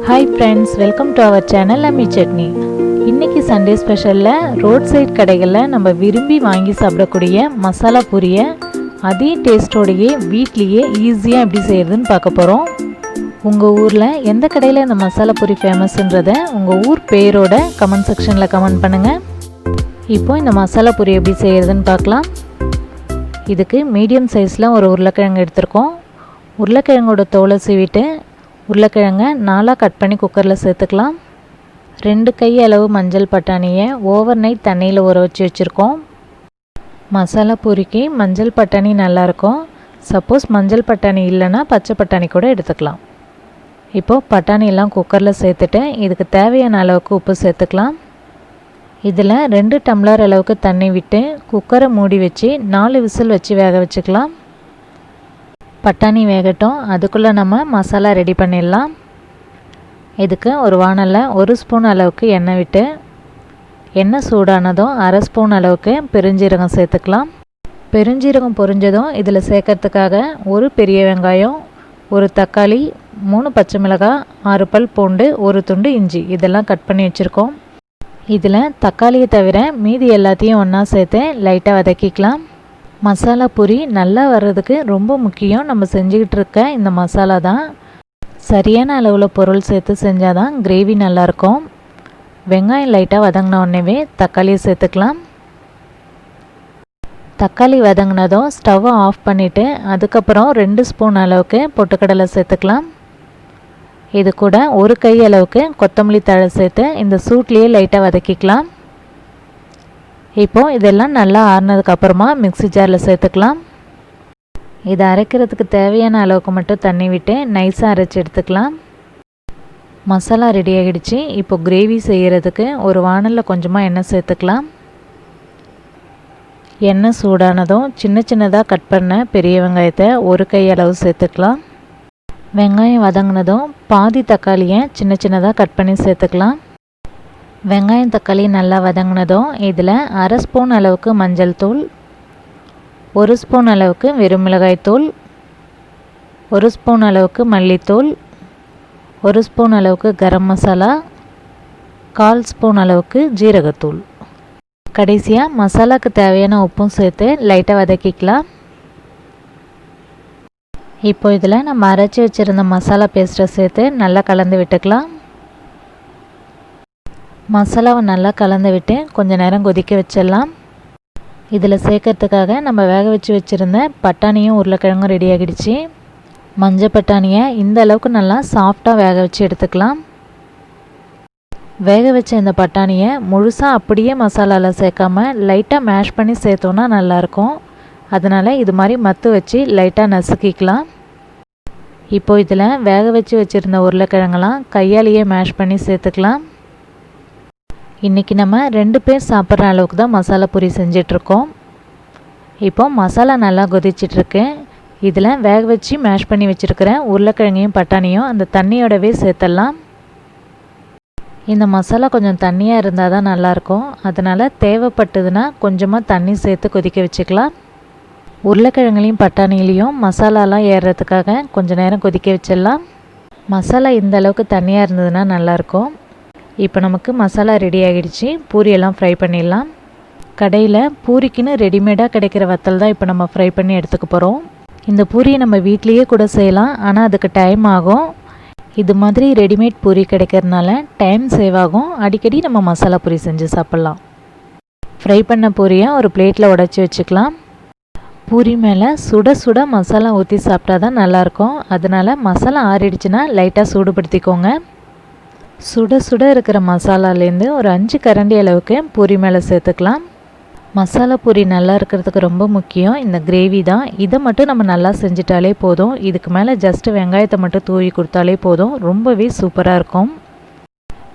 Hi friends, welcome to our channel Ammi Chutney. இன்னைக்கு Sunday ஸ்பெஷல்ல road side கடைகள்ல நம்ம விரும்பி வாங்கி சாப்பிடக்கூடிய மசாலா பூரியை அதே டேஸ்டோடையே வீட்லயே ஈஸியா எப்படி செய்யறதுன்னு பார்க்க போறோம். உங்க ஊர்ல எந்த கடையில இந்த மசாலா பூரி ஃபேமஸ்ன்றதை உங்க ஊர் பேரோட கமெண்ட் செக்ஷன்ல கமெண்ட் பண்ணுங்க. இப்போ இந்த மசாலா பூரி எப்படி செய்யறதுன்னு பார்க்கலாம். இதுக்கு மீடியம் சைஸ்ல ஒரு உருளைக்கிழங்கு எடுத்துருக்கோம். உருளைக்கிழங்கோட தோலை சீவிட்டு உருளைக்கிழங்கை நாலாக கட் பண்ணி குக்கரில் சேர்த்துக்கலாம். 2 கை அளவு மஞ்சள் பட்டாணியை ஓவர் நைட் தண்ணியில் ஊற வச்சு வச்சுருக்கோம். மசாலா பூரிக்கு மஞ்சள் பட்டாணி நல்லாயிருக்கும். சப்போஸ் மஞ்சள் பட்டாணி இல்லைன்னா பச்சை பட்டாணி கூட எடுத்துக்கலாம். இப்போது பட்டாணியெல்லாம் குக்கரில் சேர்த்துட்டு இதுக்கு தேவையான அளவுக்கு உப்பு சேர்த்துக்கலாம். இதில் 2 டம்ளர் அளவுக்கு தண்ணி விட்டு குக்கரை மூடி வச்சு 4 விசில் வச்சு வேக வச்சுக்கலாம். பட்டாணி வேகட்டும், அதுக்குள்ளே நம்ம மசாலா ரெடி பண்ணிடலாம். இதுக்கு ஒரு வாணலில் 1 ஸ்பூன் அளவுக்கு எண்ணெய் விட்டு எண்ணெய் சூடானதும் 1/2 ஸ்பூன் அளவுக்கு பெருஞ்சீரகம் சேர்த்துக்கலாம். பெருஞ்சீரகம் பொரிஞ்சதும் இதில் சேர்க்கறதுக்காக ஒரு பெரிய வெங்காயம், 1 தக்காளி, 3 பச்சை மிளகாய், 6 பல் பூண்டு, 1 துண்டு இஞ்சி இதெல்லாம் கட் பண்ணி வச்சுருக்கோம். இதில் தக்காளியை தவிர மீதி எல்லாத்தையும் ஒன்றா சேர்த்து லைட்டாக வதக்கிக்கலாம். மசாலா பூரி நல்லா வர்றதுக்கு ரொம்ப முக்கியம் நம்ம செஞ்சுக்கிட்டு இருக்க இந்த மசாலா தான். சரியான அளவில் பொருள் சேர்த்து செஞ்சால் தான் கிரேவி நல்லாயிருக்கும். வெங்காயம் லைட்டாக வதங்கின உடனேவே தக்காளியை சேர்த்துக்கலாம். தக்காளி வதங்கினதும் ஸ்டவ்வை ஆஃப் பண்ணிவிட்டு அதுக்கப்புறம் 2 ஸ்பூன் அளவுக்கு பொட்டுக்கடலை சேர்த்துக்கலாம். இது கூட 1 கை அளவுக்கு கொத்தமல்லி தழை சேர்த்து இந்த சூட்லேயே லைட்டாக வதக்கிக்கலாம். இப்போது இதெல்லாம் நல்லா ஆறுனதுக்கப்புறமா மிக்ஸி ஜாரில் சேர்த்துக்கலாம். இதை அரைக்கிறதுக்கு தேவையான அளவுக்கு மட்டும் தண்ணி விட்டு நைஸாக அரைச்சி எடுத்துக்கலாம். மசாலா ரெடி ஆகிடுச்சு. இப்போ கிரேவி செய்கிறதுக்கு ஒரு வாணலில் கொஞ்சமாக எண்ணெய் சேர்த்துக்கலாம். எண்ணெய் சூடானதும் சின்ன சின்னதாக கட் பண்ண பெரிய வெங்காயத்தை 1 கை அளவு சேர்த்துக்கலாம். வெங்காயம் வதங்கினதும் பாதி தக்காளியை சின்ன சின்னதாக கட் பண்ணி சேர்த்துக்கலாம். வெங்காயம் தக்காளி நல்லா வதங்கினதும் இதில் 1/2 ஸ்பூன் அளவுக்கு மஞ்சள் தூள், 1 ஸ்பூன் அளவுக்கு வெறும் மிளகாய் தூள், 1 ஸ்பூன் அளவுக்கு மல்லித்தூள், 1 ஸ்பூன் அளவுக்கு கரம் மசாலா, 1/4 ஸ்பூன் அளவுக்கு ஜீரகத்தூள், கடைசியாக மசாலாவுக்கு தேவையான உப்பும் சேர்த்து லைட்டாக வதக்கிக்கலாம். இப்போ இதில் நம்ம அரைச்சி வச்சுருந்த மசாலா பேஸ்ட்டை சேர்த்து நல்லா கலந்து விட்டுக்கலாம். மசாலாவை நல்லா கலந்து விட்டு கொஞ்சம் நேரம் கொதிக்க வச்சிடலாம். இதில் சேர்க்கறதுக்காக நம்ம வேக வச்சு வச்சுருந்த பட்டாணியும் உருளைக்கிழங்கும் ரெடி ஆகிடுச்சு. மஞ்சள் பட்டாணியை இந்த அளவுக்கு நல்லா சாஃப்டாக வேக வச்சு எடுத்துக்கலாம். வேக வச்ச இந்த பட்டாணியை முழுசாக அப்படியே மசாலாவில் சேர்க்காம லைட்டாக மேஷ் பண்ணி சேர்த்தோன்னா நல்லாயிருக்கும். அதனால் இது மாதிரி மத்து வச்சு லைட்டாக நசுக்கிக்கலாம். இப்போ இதில் வேக வச்சு வச்சுருந்த உருளைக்கிழங்கெல்லாம் கையாலேயே மேஷ் பண்ணி சேர்த்துக்கலாம். இன்றைக்கி நம்ம 2 பேர் சாப்பிட்ற அளவுக்கு தான் மசாலா பூரி செஞ்சிட்ருக்கோம். இப்போ மசாலா நல்லா கொதிச்சிட்ருக்கு. இதில் வேக வச்சு மேஷ் பண்ணி வச்சுருக்கிற உருளைக்கிழங்கையும் பட்டாணியும் அந்த தண்ணியோடவே சேர்த்துடலாம். இந்த மசாலா கொஞ்சம் தண்ணியாக இருந்தால் தான் நல்லாயிருக்கும். அதனால் தேவைப்பட்டதுன்னா கொஞ்சமாக தண்ணி சேர்த்து கொதிக்க வச்சுக்கலாம். உருளைக்கிழங்குலையும் பட்டாணிலையும் மசாலாலாம் ஏறுறதுக்காக கொஞ்சம் நேரம் கொதிக்க வச்சிடலாம். மசாலா இந்த அளவுக்கு தண்ணியாக இருந்ததுன்னா நல்லாயிருக்கும். இப்போ நமக்கு மசாலா ரெடி ஆகிடுச்சு. பூரியெல்லாம் ஃப்ரை பண்ணிடலாம். கடையில் பூரிக்குன்னு ரெடிமேடாக கிடைக்கிற வத்தல் தான் இப்போ நம்ம ஃப்ரை பண்ணி எடுத்துக்க போகிறோம். இந்த பூரியை நம்ம வீட்லேயே கூட செய்யலாம், ஆனால் அதுக்கு டைம் ஆகும். இது மாதிரி ரெடிமேட் பூரி கிடைக்கிறதுனால டைம் சேவ் ஆகும். அடிக்கடி நம்ம மசாலா பூரி செஞ்சு சாப்பிட்லாம். ஃப்ரை பண்ண பூரியை ஒரு பிளேட்டில் உடச்சி வச்சுக்கலாம். பூரி மேலே சுட சுட மசாலா ஊற்றி சாப்பிட்டா தான் நல்லாயிருக்கும். அதனால் மசாலா ஆறிடுச்சுன்னா லைட்டாக சூடுபடுத்திக்கோங்க. சுட சுட இருக்கிற மசாலாலேருந்து ஒரு 5 கரண்டி அளவுக்கு பூரி மேலே சேர்த்துக்கலாம். மசாலா பூரி நல்லா இருக்கிறதுக்கு ரொம்ப முக்கியம் இந்த கிரேவி தான். இதை மட்டும் நம்ம நல்லா செஞ்சிட்டாலே போதும். இதுக்கு மேலே ஜஸ்ட்டு வெங்காயத்தை மட்டும் தூவி கொடுத்தாலே போதும். ரொம்பவே சூப்பராக இருக்கும்.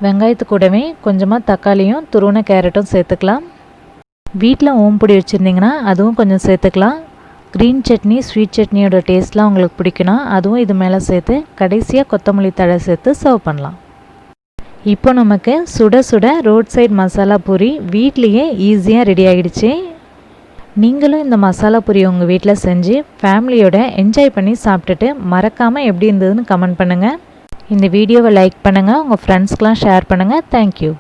வெங்காயத்து கூடவே கொஞ்சமாக தக்காளியும் துருவன கேரட்டும் சேர்த்துக்கலாம். வீட்டில் ஓம்பொடி வச்சுருந்திங்கன்னா அதுவும் கொஞ்சம் சேர்த்துக்கலாம். க்ரீன் சட்னி, ஸ்வீட் சட்னியோட டேஸ்ட்லாம் உங்களுக்கு பிடிக்குன்னா அதுவும் இது மேலே சேர்த்து கடைசியாக கொத்தமல்லி தழை சேர்த்து சர்வ் பண்ணலாம். இப்போ நமக்கு சுட சுட ரோட் சைட் மசாலா பூரி வீட்லேயே ஈஸியாக ரெடி ஆகிடுச்சு. நீங்களும் இந்த மசாலா பூரி உங்கள் வீட்டில் செஞ்சு ஃபேமிலியோட என்ஜாய் பண்ணி சாப்பிட்டுட்டு மறக்காமல் எப்படி இருந்ததுன்னு கமெண்ட் பண்ணுங்கள். இந்த வீடியோவை லைக் பண்ணுங்கள், உங்கள் ஃப்ரெண்ட்ஸ்க்கெலாம் ஷேர் பண்ணுங்கள். தேங்க்யூ.